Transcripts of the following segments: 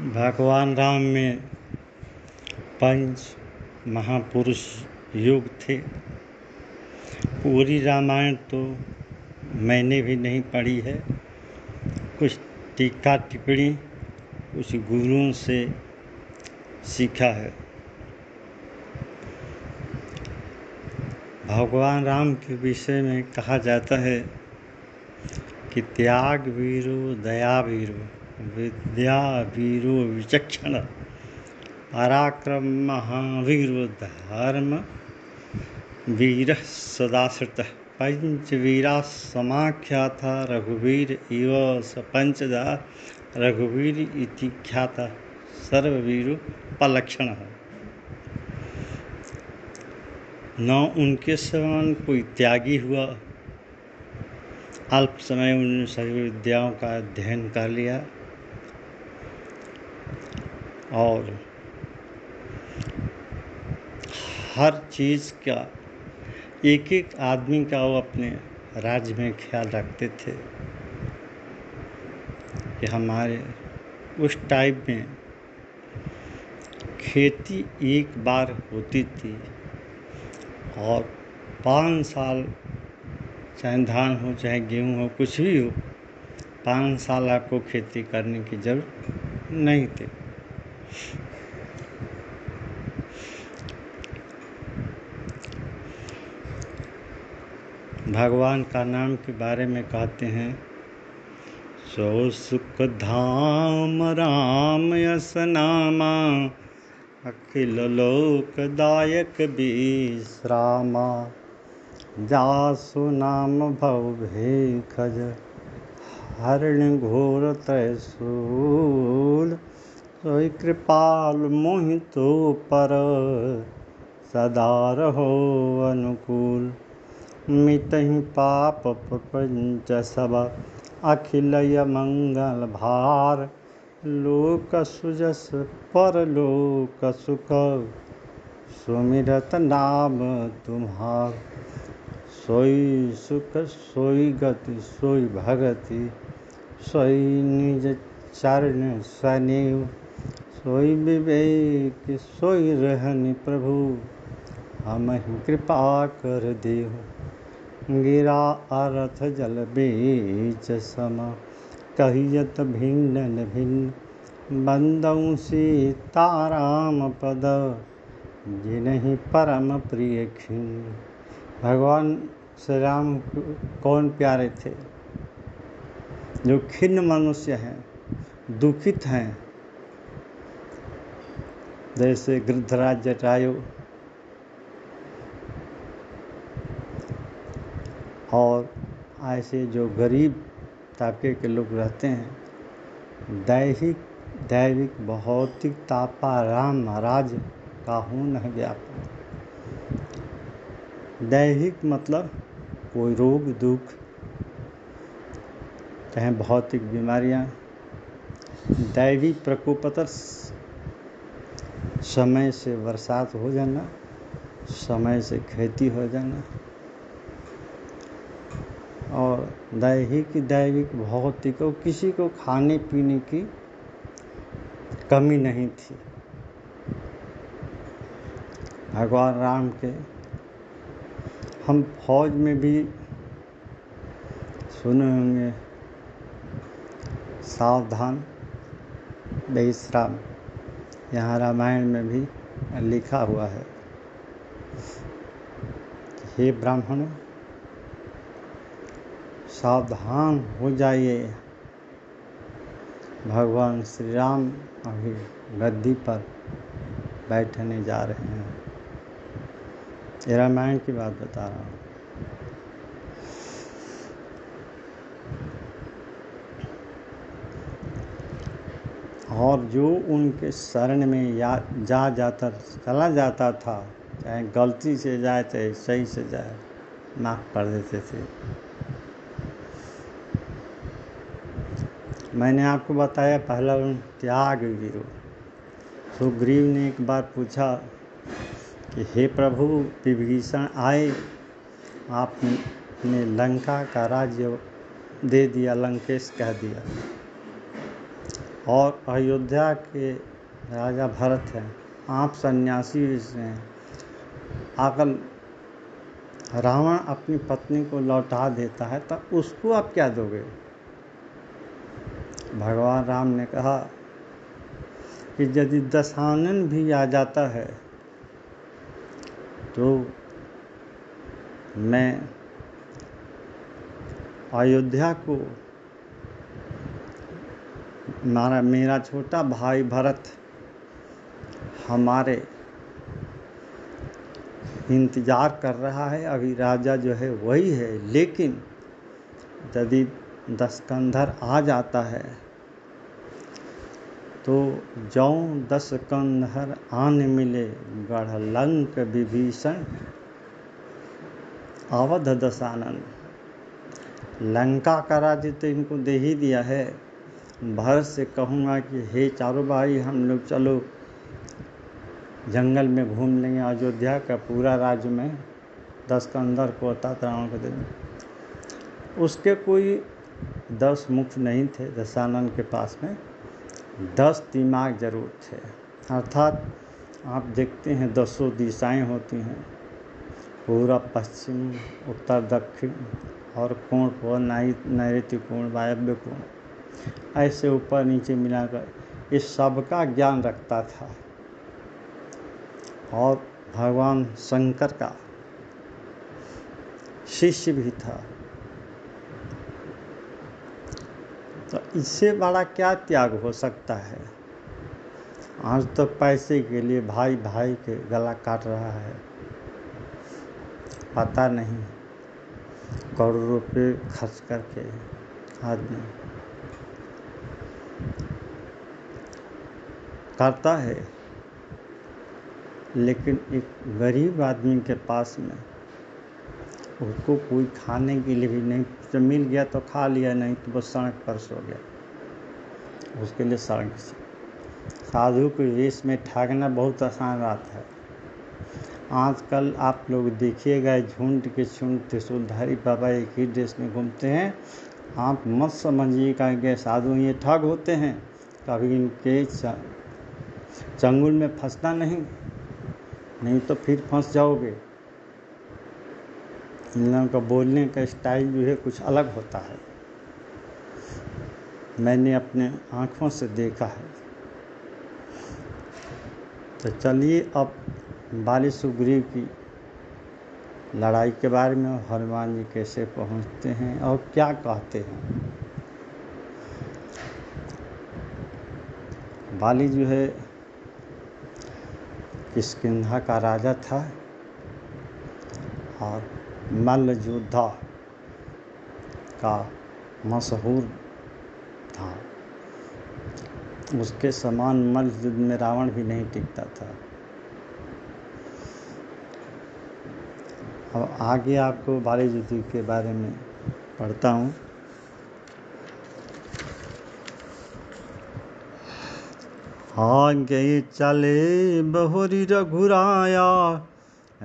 भगवान राम में पंच महापुरुष युग थे। पूरी रामायण तो मैंने भी नहीं पढ़ी है, कुछ टीका टिप्पणी कुछ गुरुओं से सीखा है। भगवान राम के विषय में कहा जाता है कि त्याग वीरो दया वीरो विद्या वीरो विचक्षण पराक्रम महावीरो धर्म वीर सदाश्रितः पंचवीरा समाख्याता रघुवीर इव स पंचदा रघुवीर इति ख्याता सर्ववीरो पलक्षण। न उनके समान कोई त्यागी हुआ। अल्प समय में उन्होंने सभी विद्याओं का अध्ययन कर लिया और हर चीज़ का एक एक आदमी का वो अपने राज्य में ख्याल रखते थे कि हमारे उस टाइम में खेती एक बार होती थी और 5 साल चाहे धान हो चाहे गेहूँ हो कुछ भी हो 5 साल आपको खेती करने की जरूरत नहीं थी। भगवान का नाम के बारे में कहते हैं सो सुख धाम राम यस नामा अखिल लोकदायक विश्रामा जासु नाम भव भेखज हरिण घोर त्रैशूल सोई कृपाल मोहितो पर सदा रहो अनुकूल मिटहि पाप प्रपंच सब अखिल मंगल भार लोक सुजस परलोक सुख सुमिरत नाम तुम्हार सोई सुख सोई गति सोई भगति सोई निज चरण सनेव सोई विवेक सोई रहनि प्रभु हमहि कृपा कर देहु गिरा अरथ जल बीच सम कहियत भिन्न भिन्न बंदऊ सीताराम पद जिन्हि परम प्रिय खिन्न। भगवान श्री राम कौन प्यारे थे? जो खिन्न मनुष्य हैं, दुखित हैं, जैसे गृद्धराज जटायु और ऐसे जो गरीब तबके के लोग रहते हैं। दैविक भौतिक तापा राम महाराज काहू नहीं व्यापक। दैहिक मतलब कोई रोग दुख चाहे भौतिक बीमारियां। दैवी प्रकोपतर समय से बरसात हो जाना, समय से खेती हो जाना और दैविक भौतिक और किसी को खाने पीने की कमी नहीं थी। भगवान राम के हम फौज में भी सुने होंगे सावधान विश्राम। यहाँ रामायण में भी लिखा हुआ है हे ब्राह्मणों सावधान हो जाइए, भगवान श्री राम अभी गद्दी पर बैठने जा रहे हैं। ये रामायण की बात बता रहा हूँ। और जो उनके शरण में जाता चला जाता था, चाहे गलती से जाए चाहे सही से जाए, माफ़ कर देते थे। मैंने आपको बताया पहला त्याग वीरो। सुग्रीव ने एक बार पूछा कि हे प्रभु विभीषण आए, आपने लंका का राज्य दे दिया, लंकेश कह दिया, और अयोध्या के राजा भरत हैं, आप सन्यासी हैं, आकर रावण अपनी पत्नी को लौटा देता है, तब उसको आप क्या दोगे? भगवान राम ने कहा कि यदि दशानन भी आ जाता है तो मैं अयोध्या को मेरा छोटा भाई भरत हमारे इंतज़ार कर रहा है, अभी राजा जो है वही है, लेकिन यदि दशकंधर आ जाता है तो जौं दशकंधर आन मिले गढ़ लंक विभीषण अवध दशानन। लंका का राज्य तो इनको दे ही दिया है, भरत से कहूँगा कि हे चारों भाई हम लोग चलो जंगल में घूम लेंगे, अयोध्या का पूरा राज्य में दशकंधर को रावण को दे दें। उसके कोई 10 मुख नहीं थे दशानन के पास में, 10 दिमाग जरूर थे। अर्थात आप देखते हैं 10 दिशाएं होती हैं, पूरब पश्चिम उत्तर दक्षिण, और कोण को नैऋत्य कोण वायव्य कोण, ऐसे ऊपर नीचे मिलाकर इस सब का ज्ञान रखता था। और भगवान शंकर का शिष्य भी था। तो इससे बड़ा क्या त्याग हो सकता है? आज तो पैसे के लिए भाई भाई के गला काट रहा है, पता नहीं करोड़ों रुपये खर्च करके आदमी करता है, लेकिन एक गरीब आदमी के पास में उसको कोई खाने के लिए भी नहीं, तो मिल गया तो खा लिया, नहीं तो बस सड़क पर सो गया, उसके लिए सड़क से। साधु के वेश में ठगना बहुत आसान बात है। आजकल आप लोग देखिएगा झुंड के झुंड त्रिशूलधारी बाबा एक ही ड्रेस में घूमते हैं। आप मत समझिएगा कि साधु ये ठग होते हैं, कभी इनके चंगुल में फंसना नहीं तो फिर फंस जाओगे। इन लोगों का बोलने का स्टाइल जो है कुछ अलग होता है, मैंने अपने आँखों से देखा है। तो चलिए अब बाली सुग्रीव की लड़ाई के बारे में, हनुमान जी कैसे पहुंचते हैं और क्या कहते हैं। बाली जो है किष्किंधा का राजा था और मल्ल योद्धा का मशहूर था। उसके समान मल्ल युद्ध में रावण भी नहीं टिकता था। अब आगे आपको बाली युद्ध के बारे में पढ़ता हूँ। आगे चले बहुरी रघुराया,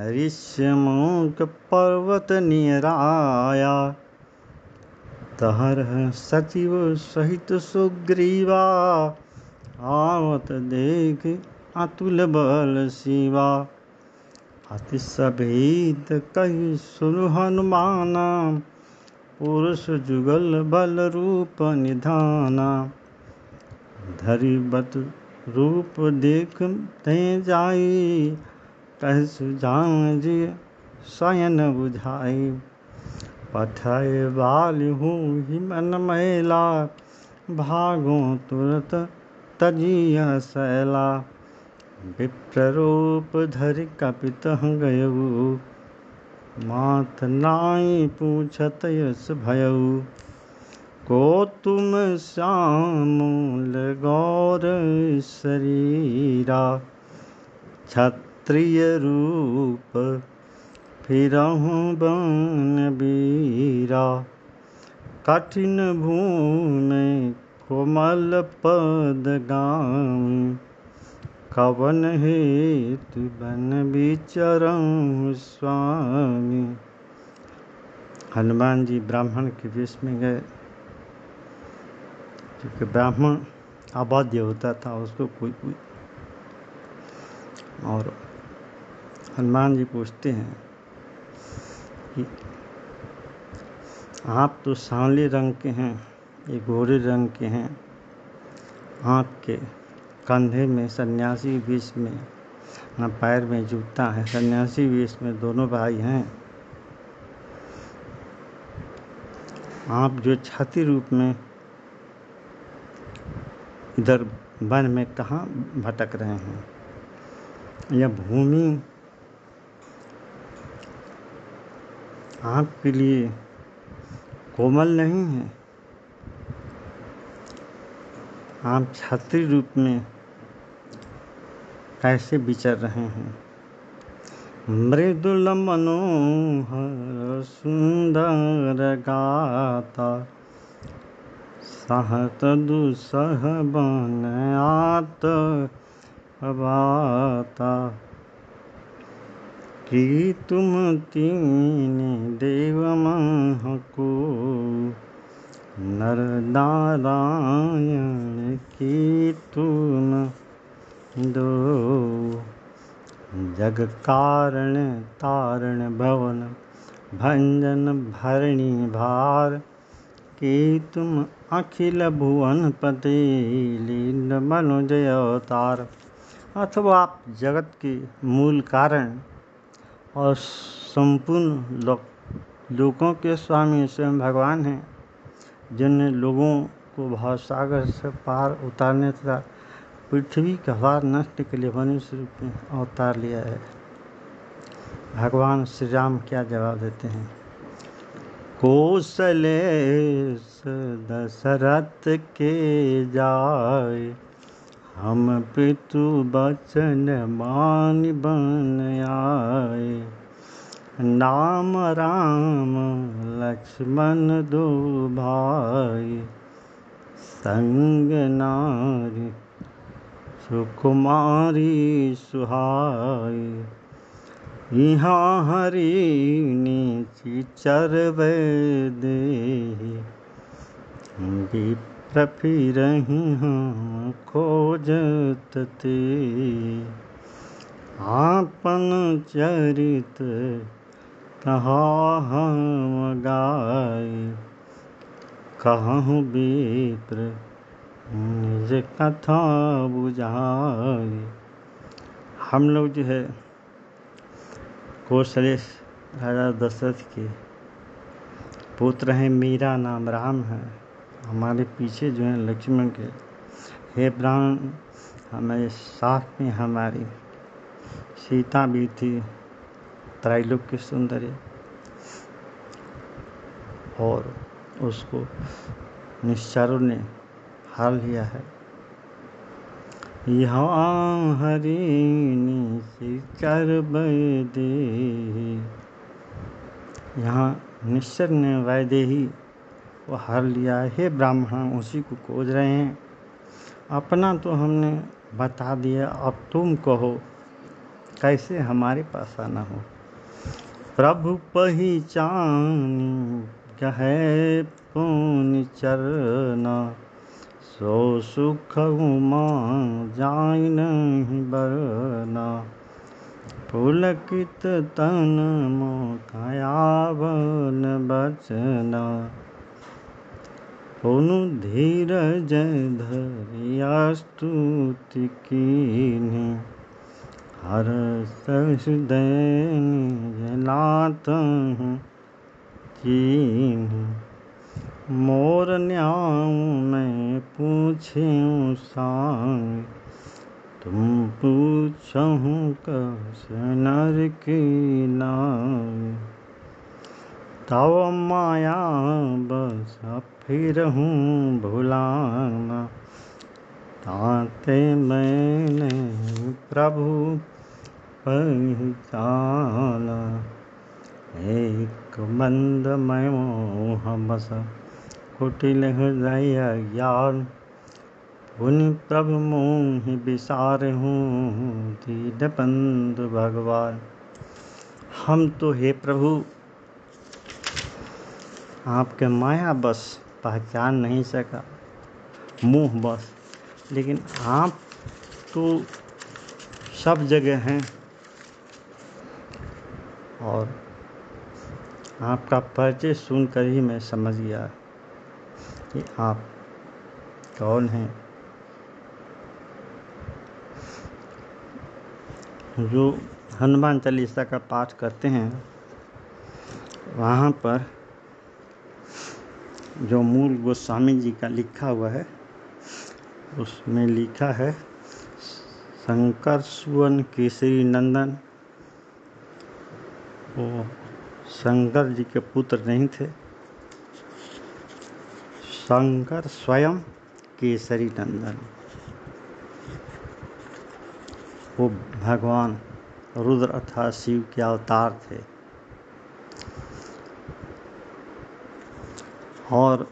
ऋष्यमूक पर्वत नियराया। तहर सचिव सहित सुग्रीवा, आवत देख अतुल बल शिवा। अति सभेद कहि सुनु हनुमाना, पुरुष जुगल बल रूप निधाना। धरि बत रूप देख ते जाई, कह सुजान जी शयन बुझाई। पठाए बाली हूँ मन मैला, भागो तुरत तजिया सैला। विप्ररूप धरि कपित गयऊ, मात नाई पूछत यस भयऊ। को तुम श्यामूल गौर शरीरा, क्षत्रिय रूप फिरहु बन बीरा। कठिन भूमि कोमल पद गामी, कवन हेतु बन विचरहु स्वामी। हनुमान जी ब्राह्मण के वेश में गए, क्योंकि ब्राह्मण अबाध्य होता था उसको कोई कोई। और हनुमान जी पूछते हैं कि आप तो सांवले रंग के हैं, ये गोरे रंग के हैं, आपके कंधे में सन्यासी वेश में, ना पैर में जूता है, सन्यासी वेश में दोनों भाई हैं, आप जो छाती रूप में इधर वन में कहाँ भटक रहे हैं? यह भूमि आपके लिए कोमल नहीं है, आप छात्री रूप में कैसे विचर रहे हैं? मृदुल मनोहर सुंदर गाता, सहत दुसह बन आत अबाता, कि तुम तीन देव महको, नर नारायण की तुम दो, जग कारण तारण भवन भंजन भरणी भार, कि तुम अखिल भुवन पते लीन मनुज अवतार। अथवा आप जगत के मूल कारण और संपूर्ण लोकों के स्वामी स्वयं भगवान हैं, जिन्हें लोगों को भवसागर से पार उतारने तथा पृथ्वी का भार नष्ट के लिए मनुष्य रूप में अवतार लिया है। भगवान श्री राम क्या जवाब देते हैं? कौशलेश दशरथ के जाय, हम पितु बचन मानि बन आए, नाम राम लक्ष्मण दो भाई, संग नारी सुकुमारी सुहाई, यहाँ हरि निचर देहि, विप्र फिरहि हम खोजत ते, आपन चरित कहा हम गाय, कहूँ विप्र निज कथा बुझाई। हम लोग जो है कौशलेश राजा दशरथ के पुत्र हैं, मेरा नाम राम है, हमारे पीछे जो है लक्ष्मण के। हे ब्राह्मण, हमारे साथ में हमारी सीता भी थी, त्रैलोक्य सुंदरी, और उसको निश्चरों ने हार लिया है। यहाँ हरि निश्चर वैदेही, यहाँ निश्चर ने वैदेही को हार लिया है। हे ब्राह्मण, उसी को खोज रहे हैं। अपना तो हमने बता दिया, अब तुम कहो कैसे हमारे पास आना हो। प्रभु पहिचान कहे पुनि चरना, सो सुख उमा जाय नहीं बरना, पुलकित तन मोकायावन बचना, पुनु धीरज धरिया स्तुति कीन्ही, हरष हृदय निज नाथहि कीन्ही, मोर न्याऊ मैं पूछूं सांग, तुम पूछहु कस नर की नाई, तव माया बस फिरहूँ भुलाना, ताते मैंने प्रभु पहचाना, एक मंद मैं मोह बस कुटिल हृदय ज्ञान, पुनि प्रभु मोहि विसारहूँ दीन बंधु भगवान। हम तो हे प्रभु आपके माया बस पहचान नहीं सका, मोह बस लेकिन आप तो सब जगह हैं और आपका परिचय सुनकर ही मैं समझ गया कि आप कौन हैं। जो हनुमान चालीसा का पाठ करते हैं वहाँ पर जो मूल गोस्वामी जी का लिखा हुआ है उसमें लिखा है, शंकर सुवन केसरी नंदन। वो शंकर जी के पुत्र नहीं थे, शंकर स्वयं केसरी नंदन, वो भगवान रुद्र अर्थात शिव के अवतार थे। और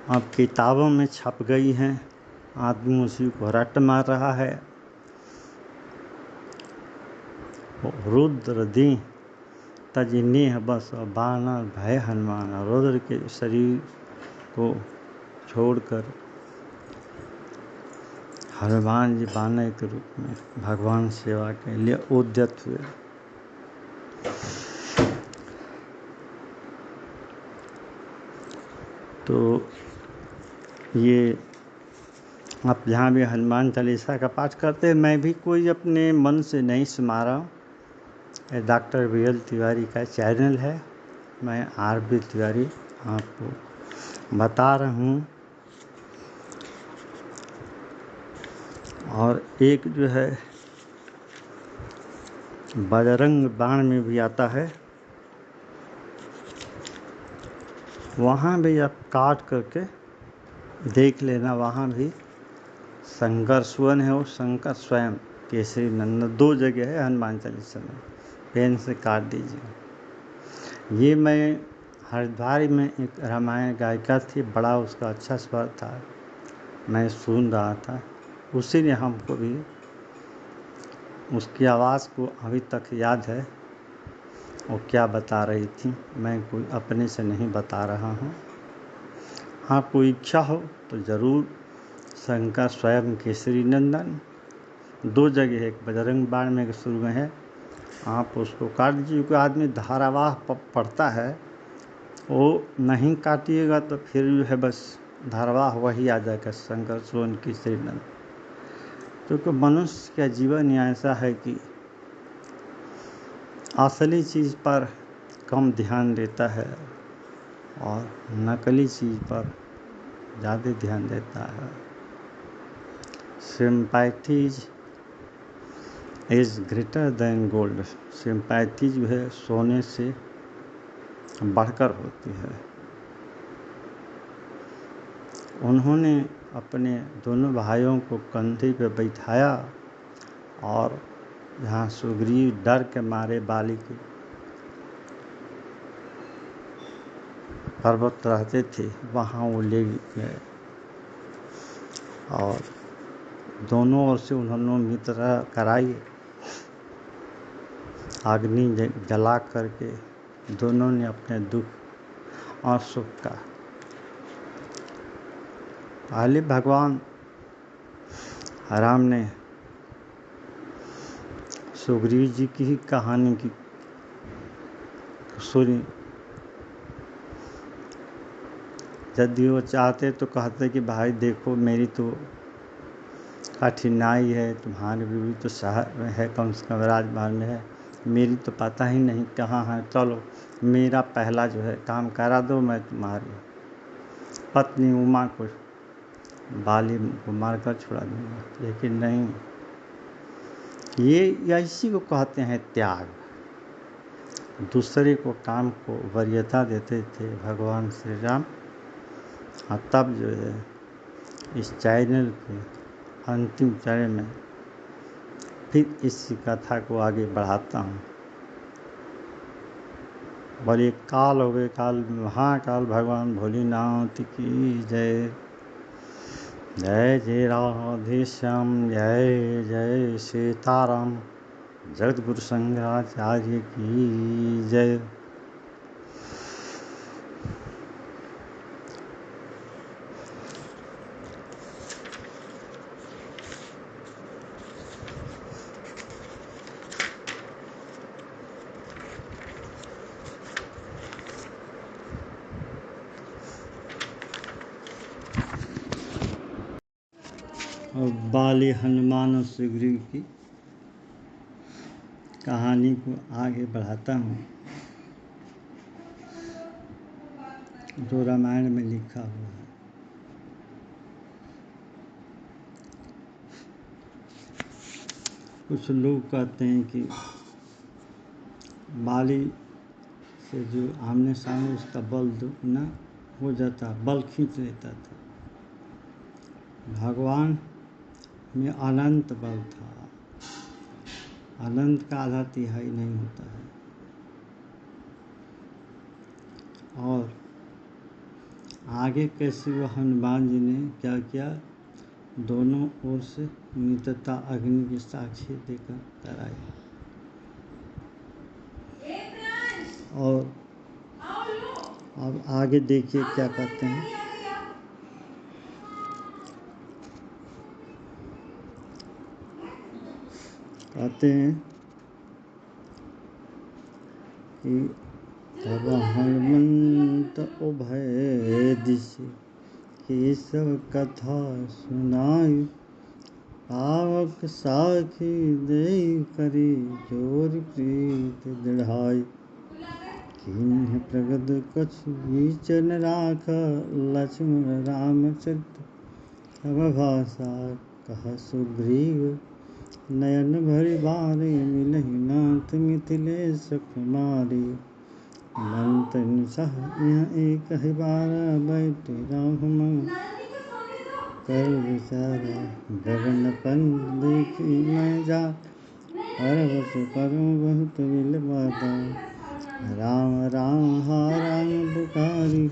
अब किताबों में छप गई हैं, आदमी उसी को रट मार रहा है। रुद्र दी तजनेह बस बानर भय हनुमान, रुद्र के शरीर को छोड़कर हनुमान जी बानर के रूप में भगवान सेवा के लिए उद्यत हुए। तो ये आप जहाँ भी हनुमान चालीसा का पाठ करते हैं, मैं भी कोई अपने मन से नहीं सुना रहा हूँ। डॉक्टर वीएल तिवारी का चैनल है, मैं आर.बी. तिवारी आपको बता रहा हूँ। और एक जो है बजरंग बाण में भी आता है, वहाँ भी आप काट करके देख लेना, वहाँ भी शंकर सुवन है, वो शंकर स्वयं केसरी नंदन 2 जगह है हनुमान चालीसा में, पेन से काट दीजिए। ये मैं हरिद्वार में एक रामायण गायिका थी, बड़ा उसका अच्छा स्वर था, मैं सुन रहा था, उसी ने हमको भी उसकी आवाज़ को अभी तक याद है वो क्या बता रही थी। मैं कोई अपने से नहीं बता रहा हूँ। हाँ, कोई इच्छा हो तो ज़रूर शंकर स्वयं केसरी नंदन 2 जगह है, एक बजरंग बाण में शुरू में है, आप उसको काट दीजिए। क्योंकि आदमी धारावाह पढ़ता है, वो नहीं काटिएगा तो फिर जो है बस धारावाह वही आ जाएगा, शंकर स्वयं केसरी नंदन। क्योंकि मनुष्य का जीवन ऐसा है कि असली चीज़ पर कम ध्यान देता है और नकली चीज़ पर ज़्यादा ध्यान देता है। Sympathies is greater than gold, sympathy जो है सोने से बढ़कर होती है। उन्होंने अपने दोनों भाइयों को कंधे पे बैठाया और जहाँ सुग्रीव डर के मारे बाली के पर्वत रहते थे वहाँ वो ले गए और दोनों ओर से उन्होंने मित्र कराई, अग्नि जला करके दोनों ने अपने दुख और सुख का। पहले भगवान राम ने सुग्रीव जी की ही कहानी की सुनी। यदि वो चाहते तो कहते कि भाई देखो मेरी तो कठिनाई है, तुम्हारी बीवी तो शहर में है, कम से कम राजमहल में है, मेरी तो पता ही नहीं कहाँ है, चलो मेरा पहला जो है काम करा दो, मैं तुम्हारी पत्नी उमा को बाली को मारकर छुड़ा दूंगा। लेकिन नहीं, ये इसी को कहते हैं त्याग। दूसरे को काम को वरीयता देते थे भगवान श्री राम। और तब जो है इस चैनल के अंतिम चरण में फिर इसी कथा को आगे बढ़ाता हूँ। बोलिए काल होवे काल महाकाल भगवान भोलेनाथ की जय। जय जय राधे श्याम, जय जय सीताराम, जगतगुरु शंकराचार्य की जय। और बाली हनुमान और सुग्रीव की कहानी को आगे बढ़ाता हूँ जो रामायण में लिखा हुआ है। कुछ लोग कहते हैं कि बाली से जो आमने सामने उसका बल न हो जाता, बल खींच लेता था। भगवान में अनंत बल था, अनंत का आधा तिहाई नहीं होता है। और आगे कैसे वह हनुमान जी ने क्या किया, दोनों ओर से मित्रता अग्नि की साक्षी देकर कराई। और अब आगे देखिए क्या कहते हैं। कहते हैं कि तब हनुमंत उभय दिशि केशव कथा सुनाई, पावक साखी देई करी जोर प्रीत दृढ़ाई। किन्ह प्रगट कछु विचन राख, लक्ष्मण रामचरित अब भाषा कह सुग्रीव। नयन भरि बारे मिलहि नाथ मिथिलेश कुमारी। मंतन सह यह एक ही बार, बैठे राम कर विचारा। गगनपन देखी मैं जा, परवश करूँ बहुत विल बाता। राम राम हा राम पुकारी,